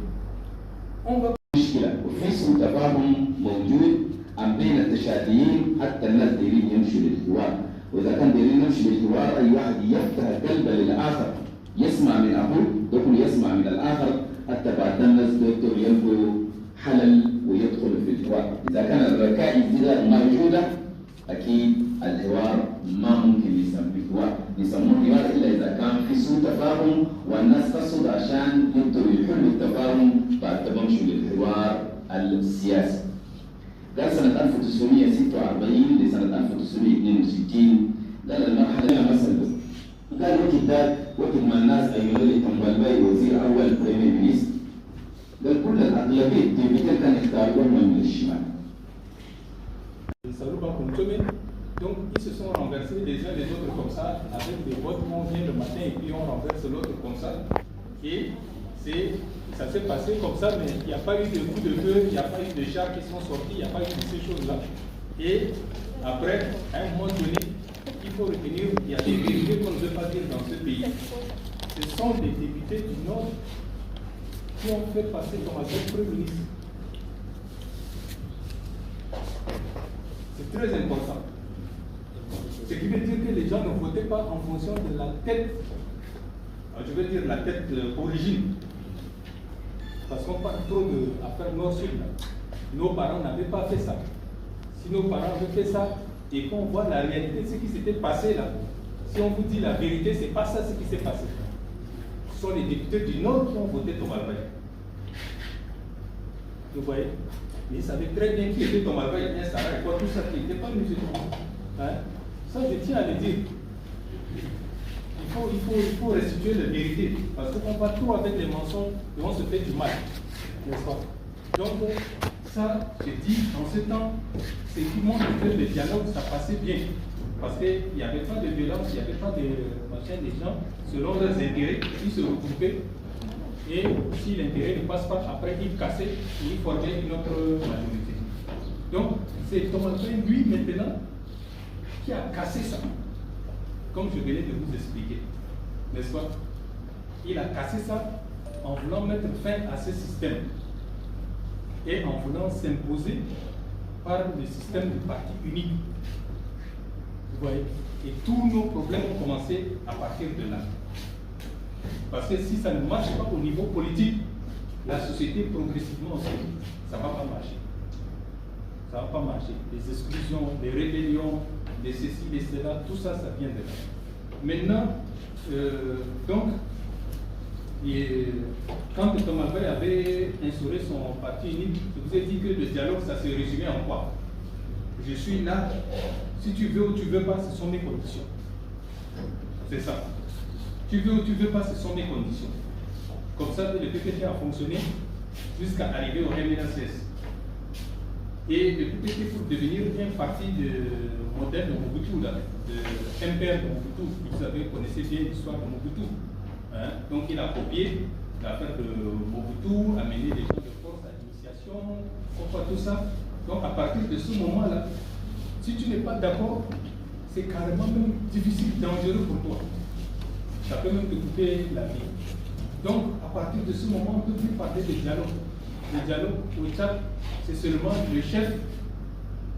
on va. وحسن تفاهم موجود بين التشاديين حتى الناس دايرين يمشوا للحوار، واذا كان دايرين يمشوا للحوار اي واحد يفتح القلب للاخر، يسمع من اخوه، يكون يسمع من الاخر حتى بعد الناس دكتور يلقوا حلل ويدخل في الحوار. اذا كان الركائز دي موجوده اكيد الحوار ما ممكن يسمى حوار، يسموه حوار الا اذا كان في سوء تفاهم والناس تصد عشان يقدروا يحلوا التفاهم بعد تمشوا للحوار السياسي. ده سنة 1946 لسنة 1962 ده المرحلة مثلا قال وقت ما الناس أيوة لي تنبالباي وزير أول بريمير مينيستر قال كل الأغلبية تبيتر كان يختارون من الشمال. Donc ils se sont renversés les uns les autres comme ça, avec des votes où on vient le matin et puis on renverse l'autre comme ça. Et ça s'est passé comme ça, mais il n'y a pas eu de coup de feu, il n'y a pas eu de chars qui sont sortis, il n'y a pas eu de ces choses-là. Et après, à un moment donné, il faut retenir, il y a des vérités qu'on ne veut pas dire dans ce pays. Ce sont des députés du Nord qui ont fait passer comme avec Premier ministre. C'est très important. Ce qui veut dire que les gens ne votaient pas en fonction de la tête, je veux dire la tête d'origine. Parce qu'on parle trop d'affaires nord-sud. Nos parents n'avaient pas fait ça. Si nos parents avaient fait ça et qu'on voit la réalité de ce qui s'était passé là, si on vous dit la vérité, c'est pas ça ce qui s'est passé. Ce sont les députés du Nord qui ont voté Thomas Baye. Vous voyez? Mais ils savaient très bien qui était Thomas Baye, bien Sarah et quoi, tout ça qui n'était pas musulman. Hein? Ça, je tiens à le dire. Il faut restituer la vérité, parce qu'on va trop avec les mensonges et on se fait du mal, n'est-ce pas? Donc, ça, je dis, en ce temps, c'est qui montre que le dialogue, ça passait bien, parce qu'il n'y avait pas de violence, il n'y avait pas de machin, des gens, selon leurs intérêts, ils se regroupaient, et si l'intérêt ne passe pas, après ils cassaient, et ils formaient une autre majorité. Donc, c'est Thomas Baye, lui, maintenant, qui a cassé ça. Comme je venais de vous expliquer, n'est-ce pas? Il a cassé ça en voulant mettre fin à ce système et en voulant s'imposer par le système de parti unique. Vous voyez? Et tous nos problèmes ont commencé à partir de là. Parce que si ça ne marche pas au niveau politique, la société progressivement aussi, ça ne va pas marcher. Ça ne va pas marcher. Les exclusions, les rébellions, les ceci, les cela, tout ça, ça vient de là. Maintenant, donc, Et quand Thomas Bay avait instauré son parti unique, je vous ai dit que le dialogue, ça se résumait en quoi? Je suis là, si tu veux ou tu veux pas, ce sont mes conditions. C'est ça. Tu veux ou tu veux pas, ce sont mes conditions. Comme ça, le PPT a fonctionné jusqu'à arriver au MNSS. Et le PPT, pour devenir un parti de modèle de Mobutu, là, de MPR de Mobutu, vous savez, vous connaissez bien l'histoire de Mobutu. Hein? Donc il a copié l'affaire de Mobutu, amené les gens de force à l'initiation, pourquoi tout ça. Donc à partir de ce moment-là, si tu n'es pas d'accord, c'est carrément même difficile, dangereux pour toi. Ça peut même te couper la vie. Donc à partir de ce moment, on ne peut plus parler de dialogue. Le dialogue au Tchad, c'est seulement le chef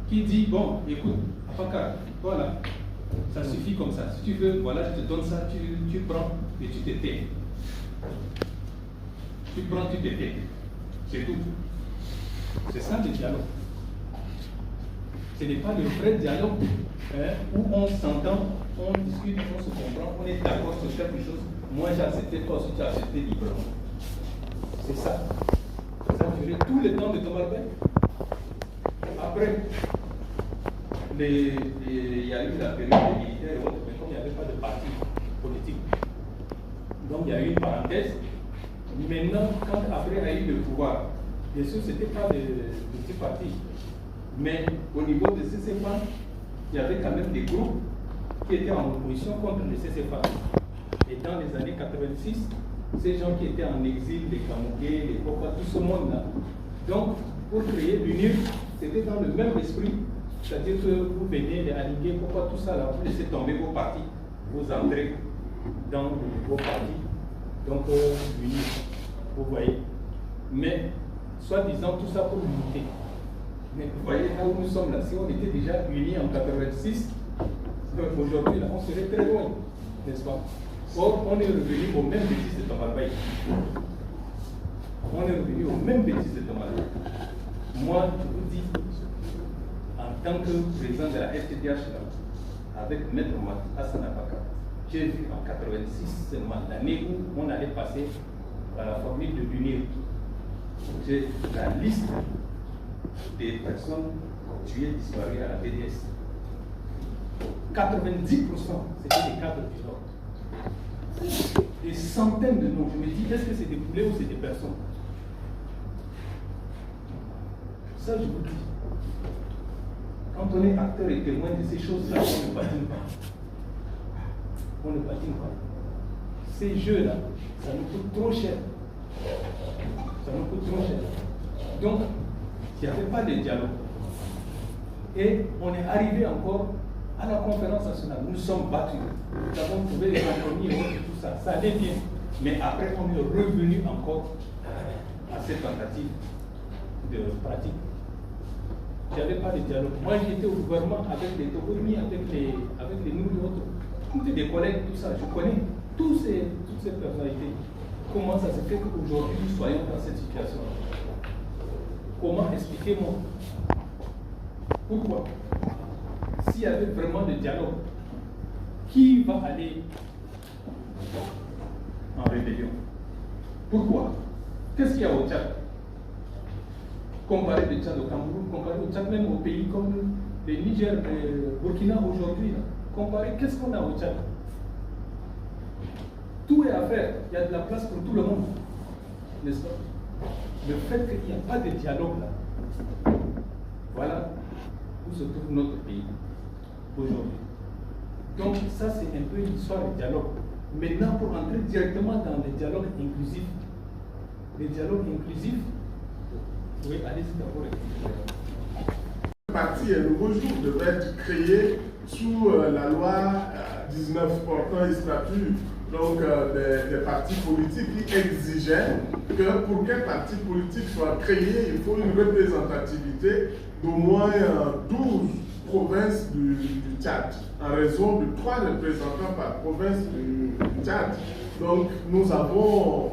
qui dit, bon, écoute, Afakar, voilà, ça suffit comme ça. Si tu veux, voilà, je te donne ça, tu prends et tu te tais. Tu prends, tu te tais. C'est tout. C'est ça le dialogue. Ce n'est pas le vrai dialogue hein, où on s'entend, on discute, on se comprend, on est d'accord sur quelque chose. Moi j'ai accepté, toi aussi tu as accepté librement. C'est ça. Ça a duré tout le temps de Thomas Bay. Après, il y a eu la période des militaires et autres, mais comme il n'y avait pas de parti politique. Donc il y a eu une parenthèse. Maintenant, quand après a eu le pouvoir, bien sûr, ce n'était pas de petits partis. Mais au niveau de CCFA, il y avait quand même des groupes qui étaient en opposition contre le CCFA. Et dans les années 86, ces gens qui étaient en exil, les Kamougués, les Popa, tout ce monde-là. Donc, pour créer l'UNIR, c'était dans le même esprit. C'est-à-dire que vous venez les alliés, pourquoi tout ça là, vous laissez tomber vos partis, vous entrez dans vos partis. Donc, l'UNIR, vous voyez. Mais, soi-disant, tout ça pour l'unité. Mais vous voyez là où nous sommes là, si on était déjà unis en 86, aujourd'hui là, on serait très loin, n'est-ce pas? Or, on est revenu aux mêmes bêtises de Thomas Bay. On est revenu aux mêmes bêtises de Thomas Bay. Moi, je vous dis, en tant que président de la FTDH, avec Maître Hassan Abaka, j'ai vu en 86 seulement l'année où on allait passer à la formule de l'UNIR. J'ai la liste des personnes tuées, disparues à la BDS. 90% c'était des cadres du Nord. Des centaines de noms. Je me dis, est-ce que c'est des poulets ou c'est des personnes? Ça, je vous dis. Quand on est acteur et témoin de ces choses-là, on ne patine pas. On ne patine pas. Ces jeux-là, ça nous coûte trop cher. Ça nous coûte trop cher. Donc, il n'y avait pas de dialogue. Et on est arrivé encore à la conférence nationale. Nous sommes battus. Nous avons trouvé les compromis et tout ça. Ça allait bien. Mais après, on est revenu encore à cette tentative de pratique. Il n'y avait pas de dialogue. Moi, j'étais au gouvernement avec les Togomis, avec les nous et autres. Toutes des collègues, tout ça. Je connais toutes ces personnalités. Comment ça se fait qu'aujourd'hui, nous soyons dans cette situation? Comment? Expliquez-moi. Pourquoi? S'il y avait vraiment de dialogue, qui va aller en rébellion? Pourquoi? Qu'est-ce qu'il y a au Tchad? Comparé le Tchad au Cameroun, comparé au Tchad même aux pays comme le Niger, le Burkina aujourd'hui, comparé, qu'est-ce qu'on a au Tchad? Tout est à faire, il y a de la place pour tout le monde, n'est-ce pas? Le fait qu'il n'y a pas de dialogue là, voilà où se trouve notre pays aujourd'hui. Donc ça c'est un peu l'histoire du dialogue. Maintenant pour entrer directement dans les dialogues inclusifs, oui, allez-y d'abord. Le parti Un Nouveau Jour devait être créé sous la loi 19 portant et statut donc des partis politiques qui exigeaient que pour qu'un parti politique soit créé, il faut une représentativité d'au moins 12 provinces du Tchad, en raison de 3 représentants par province du Tchad. Donc nous avons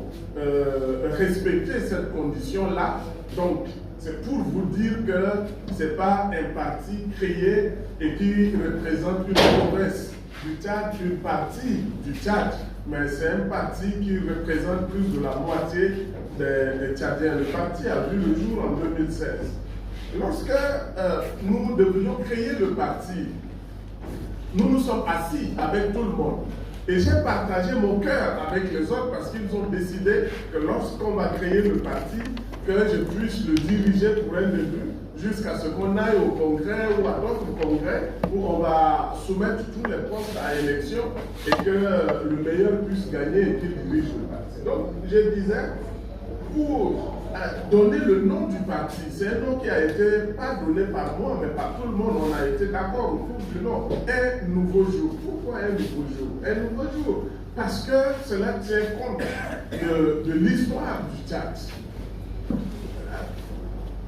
respecté cette condition-là. Donc c'est pour vous dire que ce n'est pas un parti créé et qui représente une province du Tchad, une partie du Tchad, mais c'est un parti qui représente plus de la moitié des Tchadiens. Le parti a vu le jour en 2016. Lorsque nous devions créer le parti, nous nous sommes assis avec tout le monde. Et j'ai partagé mon cœur avec les autres parce qu'ils ont décidé que lorsqu'on va créer le parti, que je puisse le diriger pour un début jusqu'à ce qu'on aille au congrès ou à d'autres congrès où on va soumettre tous les postes à élection et que le meilleur puisse gagner et qu'il dirige le parti. Donc je disais, pour donner le nom du parti, c'est un nom qui a été pas donné par moi mais par tout le monde, on a été d'accord autour du nom. Un nouveau jour. Pourquoi un nouveau jour? Un nouveau jour parce que cela tient compte de l'histoire du Tchad.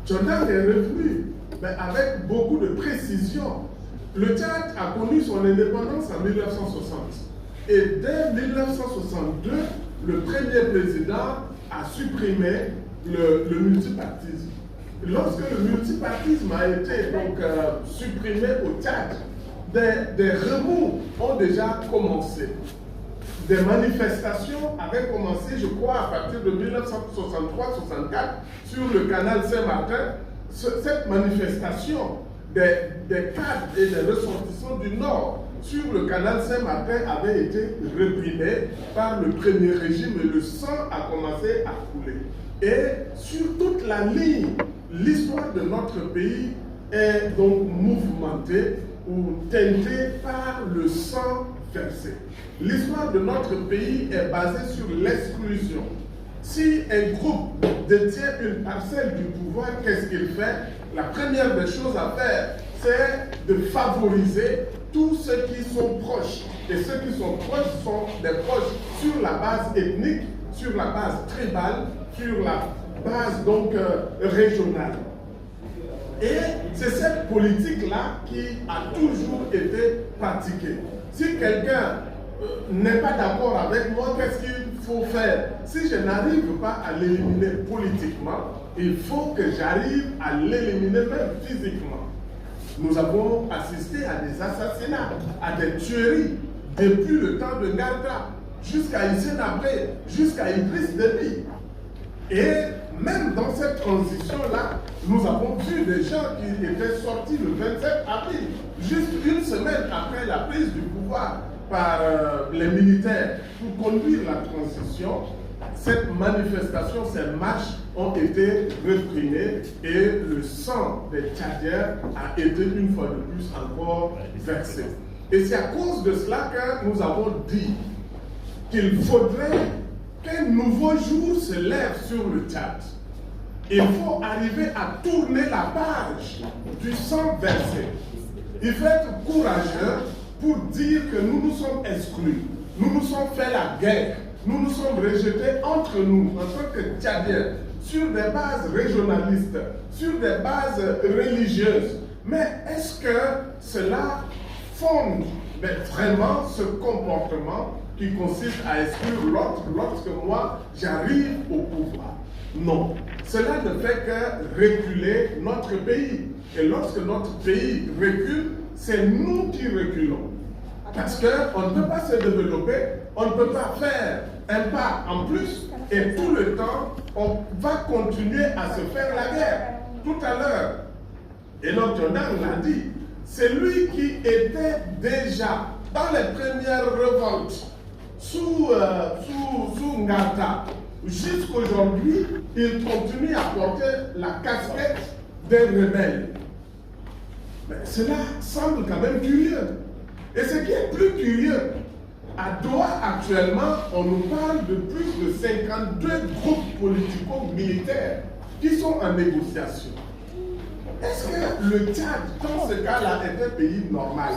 Jordan est revenu, mais avec beaucoup de précision. Le Tchad a connu son indépendance en 1960. Et dès 1962, le premier président a supprimé le multipartisme. Lorsque le multipartisme a été donc supprimé au Tchad, des remous ont déjà commencé. Des manifestations avaient commencé, je crois, à partir de 1963-64 sur le canal Saint-Martin. Cette manifestation des cadres et des ressortissants du Nord sur le canal Saint-Martin avait été réprimée par le premier régime et le sang a commencé à couler. Et sur toute la ligne, l'histoire de notre pays est donc mouvementée ou teintée par le sang versé. L'histoire de notre pays est basée sur l'exclusion. Si un groupe détient une parcelle du pouvoir, qu'est-ce qu'il fait? La première des choses à faire, c'est de favoriser tous ceux qui sont proches. Et ceux qui sont proches sont des proches sur la base ethnique, sur la base tribale, sur la base donc régionale. Et c'est cette politique-là qui a toujours été pratiquée. Si quelqu'un n'est pas d'accord avec moi, qu'est-ce qu'il faut faire? Si je n'arrive pas à l'éliminer politiquement, il faut que j'arrive à l'éliminer même physiquement. Nous avons assisté à des assassinats, à des tueries, depuis le temps de Ngarda, jusqu'à Hissène Habré, jusqu'à Idriss Déby. Et même dans cette transition-là, nous avons vu des gens qui étaient sortis le 27 avril, juste une semaine après la prise du pouvoir par les militaires pour conduire la transition. Cette manifestation, ces marches ont été réprimées et le sang des Tchadiens a été une fois de plus encore versé. Et c'est à cause de cela que nous avons dit qu'il faudrait qu'un nouveau jour se lève sur le Tchad. Il faut arriver à tourner la page du sang versé. Il faut être courageux pour dire que nous nous sommes exclus, nous nous sommes fait la guerre, nous nous sommes rejetés entre nous en tant que Tchadiens sur des bases régionalistes, sur des bases religieuses. Mais est-ce que cela fonde vraiment ce comportement qui consiste à exclure l'autre lorsque moi j'arrive au pouvoir? Non. Cela ne fait que reculer notre pays. Et lorsque notre pays recule, c'est nous qui reculons. Parce qu'on ne peut pas se développer, on ne peut pas faire un pas en plus, et tout le temps, on va continuer à se faire la guerre. Tout à l'heure, Enoch Jordan l'a dit, c'est lui qui était déjà dans les premières révoltes sous Ngata. Jusqu'aujourd'hui, il continue à porter la casquette des rebelles. Mais cela semble quand même curieux. Et ce qui est plus curieux, à Doha actuellement, on nous parle de plus de 52 groupes politico-militaires qui sont en négociation. Est-ce que le Tchad, dans ce cas-là, est un pays normal?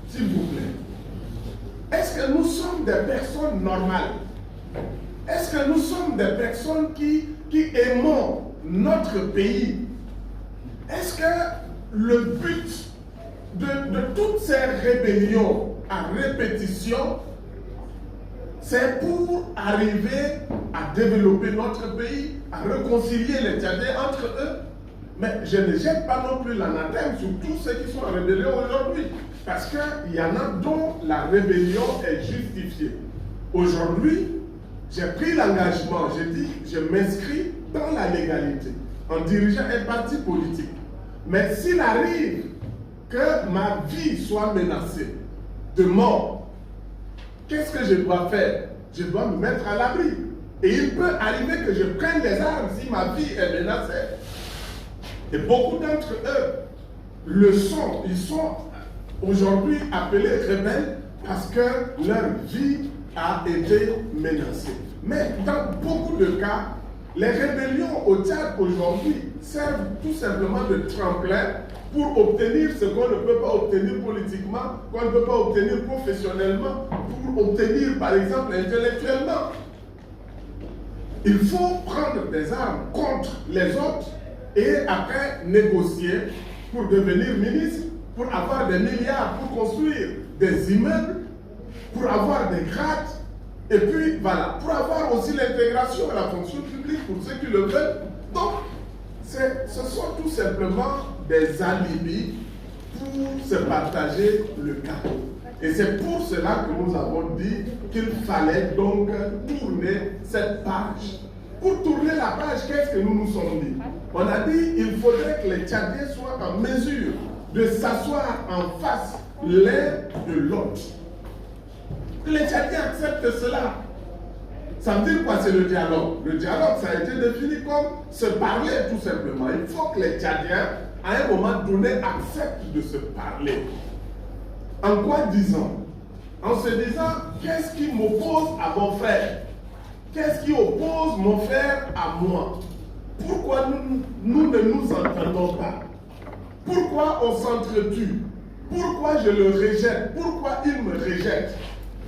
S'il vous plaît. Est-ce que nous sommes des personnes normales? Est-ce que nous sommes des personnes qui aimons notre pays? Est-ce que le but de toutes ces rébellions à répétition, c'est pour arriver à développer notre pays, à réconcilier les Tchadiens entre eux? Mais je ne jette pas non plus l'anathème sur tous ceux qui sont en rébellion aujourd'hui. Parce qu'il y en a dont la rébellion est justifiée. Aujourd'hui, j'ai pris l'engagement, j'ai dit, je m'inscris dans la légalité, en dirigeant un parti politique. Mais s'il arrive que ma vie soit menacée de mort, qu'est-ce que je dois faire? Je dois me mettre à l'abri. Et il peut arriver que je prenne les armes si ma vie est menacée. Et beaucoup d'entre eux le sont. Ils sont aujourd'hui appelés rebelles parce que leur vie a été menacée. Mais dans beaucoup de cas, les rébellions au Tchad aujourd'hui servent tout simplement de tremplin pour obtenir ce qu'on ne peut pas obtenir politiquement, qu'on ne peut pas obtenir professionnellement, pour obtenir par exemple intellectuellement. Il faut prendre des armes contre les autres et après négocier pour devenir ministre, pour avoir des milliards, pour construire des immeubles, pour avoir des grades, et puis voilà, pour avoir aussi l'intégration à la fonction publique pour ceux qui le veulent. Donc, ce sont tout simplement des alibis pour se partager le gâteau. Et c'est pour cela que nous avons dit qu'il fallait donc tourner cette page. Pour tourner la page, qu'est-ce que nous nous sommes dit? On a dit qu'il faudrait que les Tchadiens soient en mesure de s'asseoir en face l'un de l'autre. Que les Tchadiens acceptent cela. Ça veut dire quoi? C'est le dialogue. Le dialogue, ça a été défini comme se parler tout simplement. Il faut que les Tchadiens, à un moment donné, acceptent de se parler. En quoi disant? En se disant, qu'est-ce qui m'oppose à mon frère? Qu'est-ce qui oppose mon frère à moi? Pourquoi nous ne nous entendons pas? Pourquoi on s'entretue? Pourquoi je le rejette? Pourquoi il me rejette?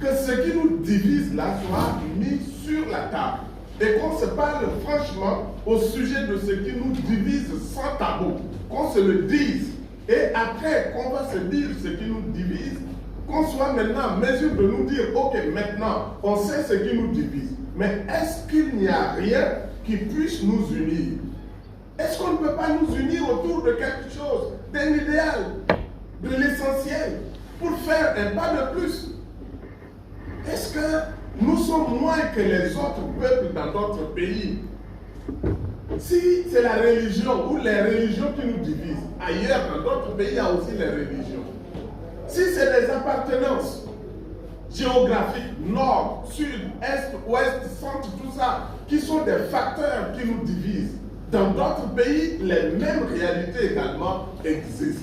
Que ce qui nous divise là soit mis sur la table et qu'on se parle franchement au sujet de ce qui nous divise sans tabou, qu'on se le dise et après qu'on va se dire ce qui nous divise, qu'on soit maintenant en mesure de nous dire ok, maintenant on sait ce qui nous divise, mais est-ce qu'il n'y a rien qui puisse nous unir? Est-ce qu'on ne peut pas nous unir autour de quelque chose, d'un idéal, de l'essentiel, pour faire un pas de plus? Est-ce que nous sommes moins que les autres peuples dans d'autres pays? Si c'est la religion ou les religions qui nous divisent, ailleurs dans d'autres pays, il y a aussi les religions. Si c'est des appartenances géographiques, nord, sud, est, ouest, centre, tout ça, qui sont des facteurs qui nous divisent, dans d'autres pays, les mêmes réalités également existent.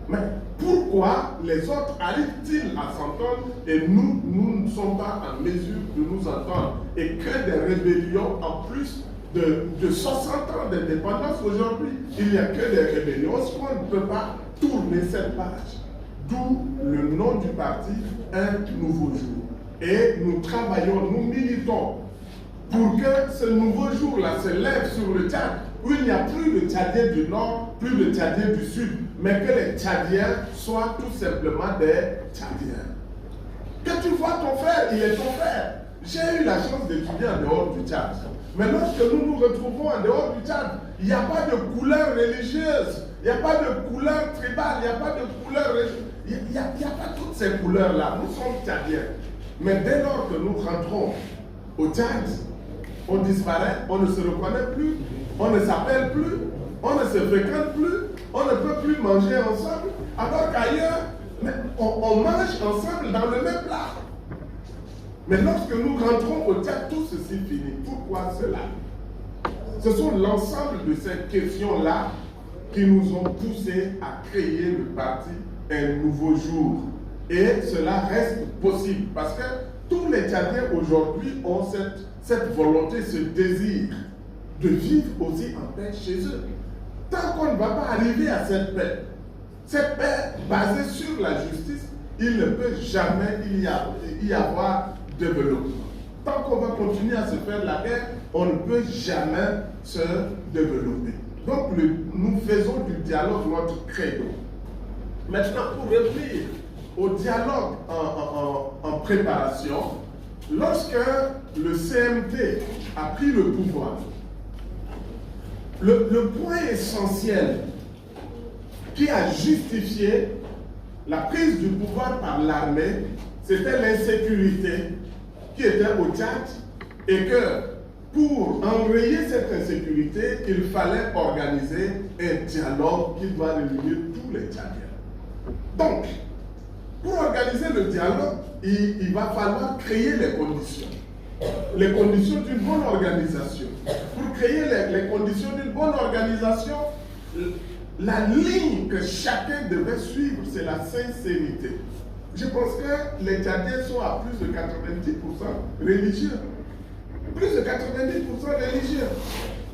Mais pourquoi les autres arrivent-ils à s'entendre et nous ne sommes pas en mesure de nous entendre et que des rébellions en plus de 60 ans d'indépendance aujourd'hui, il n'y a que des rébellions. Est-ce qu'on ne peut pas tourner cette page? D'où le nom du parti, Un Nouveau Jour. Et nous travaillons, nous militons pour que ce nouveau jour-là se lève sur le Tchad, où il n'y a plus de Tchadiens du Nord, plus de Tchadiens du Sud, mais que les Tchadiens soient tout simplement des Tchadiens. Que tu vois ton frère, il est ton frère. J'ai eu la chance d'étudier en dehors du Tchad. Mais lorsque nous nous retrouvons en dehors du Tchad, il n'y a pas de couleur religieuse, il n'y a pas de couleur tribale, il n'y a pas de couleur religieuse. Il n'y a pas toutes ces couleurs-là. Nous sommes Tchadiens. Mais dès lors que nous rentrons au Tchad, on disparaît, on ne se reconnaît plus, on ne s'appelle plus, on ne se fréquente plus, on ne peut plus manger ensemble, alors qu'ailleurs, on mange ensemble dans le même plat. Mais lorsque nous rentrons au Tchad, tout ceci finit. Pourquoi cela? Ce sont l'ensemble de ces questions-là qui nous ont poussés à créer le parti Un Nouveau Jour. Et cela reste possible parce que tous les Tchadiens aujourd'hui ont cette volonté, ce désir de vivre aussi en paix chez eux. Tant qu'on ne va pas arriver à cette paix basée sur la justice, il ne peut jamais y avoir développement. Tant qu'on va continuer à se faire la guerre, on ne peut jamais se développer. Donc nous faisons du dialogue notre credo. Maintenant, pour revenir au dialogue en préparation, lorsque le CMT a pris le pouvoir, le point essentiel qui a justifié la prise du pouvoir par l'armée, c'était l'insécurité qui était au Tchad et que pour enrayer cette insécurité, il fallait organiser un dialogue qui doit réunir tous les Tchadiens. Donc, pour organiser le dialogue, il va falloir créer les conditions d'une bonne organisation. Pour créer les conditions d'une bonne organisation, la ligne que chacun devait suivre, c'est la sincérité. Je pense que les Tchadiens sont à plus de 90% religieux. Plus de 90% religieux.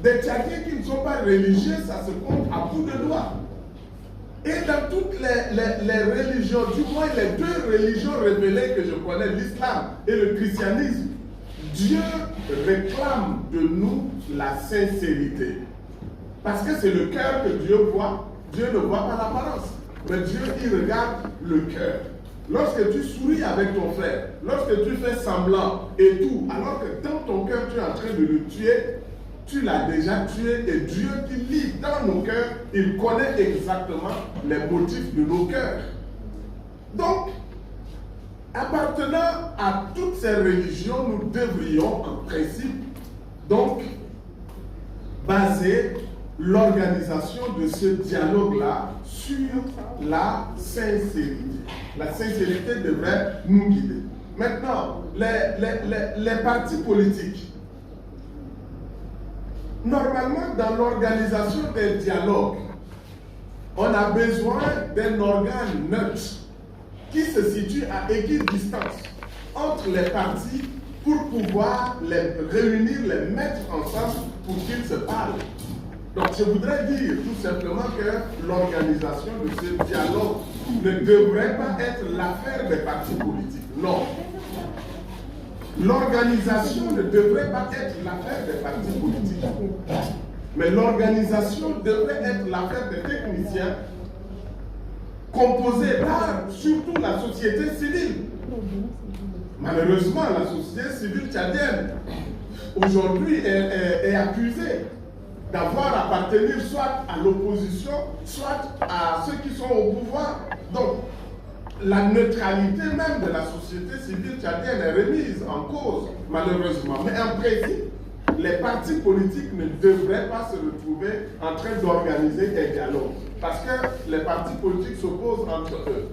Des Tchadiens qui ne sont pas religieux, ça se compte à bout de doigts. Et dans toutes les religions, du moins les deux religions révélées que je connais, l'islam et le christianisme, Dieu réclame de nous la sincérité. Parce que c'est le cœur que Dieu voit. Dieu ne voit pas l'apparence. Mais Dieu, il regarde le cœur. Lorsque tu souris avec ton frère, lorsque tu fais semblant et tout, alors que dans ton cœur tu es en train de le tuer, tu l'as déjà tué et Dieu qui lit dans nos cœurs, il connaît exactement les motifs de nos cœurs. Donc, appartenant à toutes ces religions, nous devrions en principe donc baser l'organisation de ce dialogue-là sur la sincérité. La sincérité devrait nous guider. Maintenant, les partis politiques, normalement dans l'organisation des dialogues, on a besoin d'un organe neutre qui se situe à équidistance entre les partis pour pouvoir les réunir, les mettre ensemble pour qu'ils se parlent. Donc je voudrais dire tout simplement que l'organisation de ce dialogue ne devrait pas être l'affaire des partis politiques. Non. L'organisation ne devrait pas être l'affaire des partis politiques. Mais l'organisation devrait être l'affaire des techniciens composés par surtout la société civile. Malheureusement, la société civile tchadienne aujourd'hui est accusée d'avoir appartenu soit à l'opposition, soit à ceux qui sont au pouvoir. Donc, la neutralité même de la société civile tchadienne est remise en cause, malheureusement. Mais en principe, les partis politiques ne devraient pas se retrouver en train d'organiser un dialogue. Parce que les partis politiques s'opposent entre eux.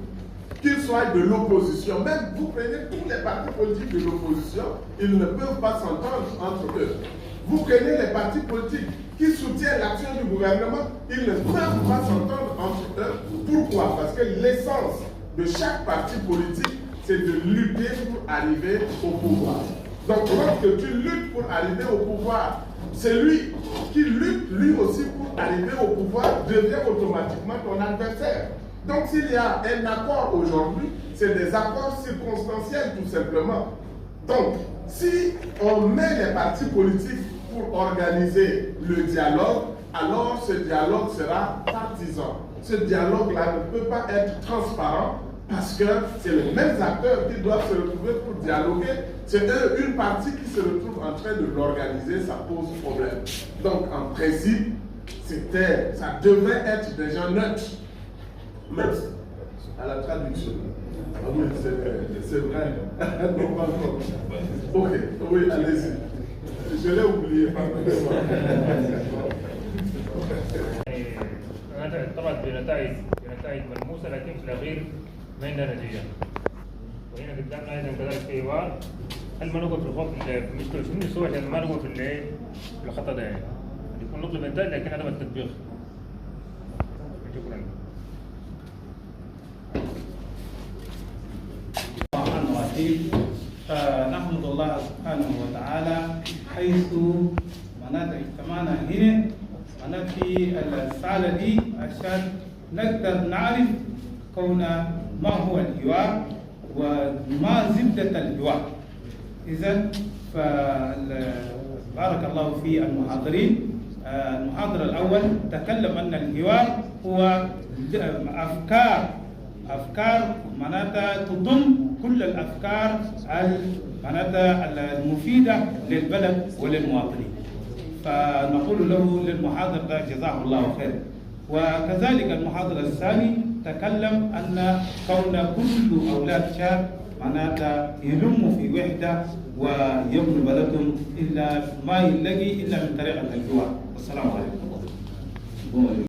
Qu'ils soient de l'opposition, même vous prenez tous les partis politiques de l'opposition, ils ne peuvent pas s'entendre entre eux. Vous prenez les partis politiques qui soutiennent l'action du gouvernement, ils ne peuvent pas s'entendre entre eux. Pourquoi? Parce que l'essence de chaque parti politique, c'est de lutter pour arriver au pouvoir. Donc lorsque tu luttes pour arriver au pouvoir, celui qui lutte lui aussi pour arriver au pouvoir devient automatiquement ton adversaire. Donc s'il y a un accord aujourd'hui, c'est des accords circonstanciels tout simplement. Donc si on met les partis politiques pour organiser le dialogue, alors ce dialogue sera partisan. Ce dialogue-là ne peut pas être transparent parce que c'est les mêmes acteurs qui doivent se retrouver pour dialoguer. C'est une partie qui se retrouve en train de l'organiser, ça pose problème. Donc en principe, ça devait être des gens neutres. Mais à la traduction. Ah oui, c'est vrai. Ok, oui, allez-y. Je l'ai oublié. طبعا بنتائج ملموسه لكن في الاخير ما عندنا نتيجه. وهنا قدامنا ايضا كذلك في حوار هل ما نقعد في الخوف في مشكله شنو نسوي عشان ما نقعد في الخط ده يعني. يكون نطلب انتاج لكن عدم التطبيق. شكرا. نحمد الله سبحانه وتعالى حيث اجتمعنا هنا في الصالة دي عشان نقدر نعرف ما هو الحوار وما زبدة الحوار. إذا بارك الله في المحاضرين. المحاضر الأول تكلم أن الحوار هو أفكار معناتها تضم كل الأفكار معناتها المفيدة للبلد وللمواطنين. فنقول له للمحاضر ده جزاه الله خير. وكذلك المحاضر الثاني تكلم أن كون كل أولاد شاب معناتها يلموا في وحدة ويبنوا بلدهم إلا ما يلاقي إلا من طريقة الجوار. والسلام عليكم.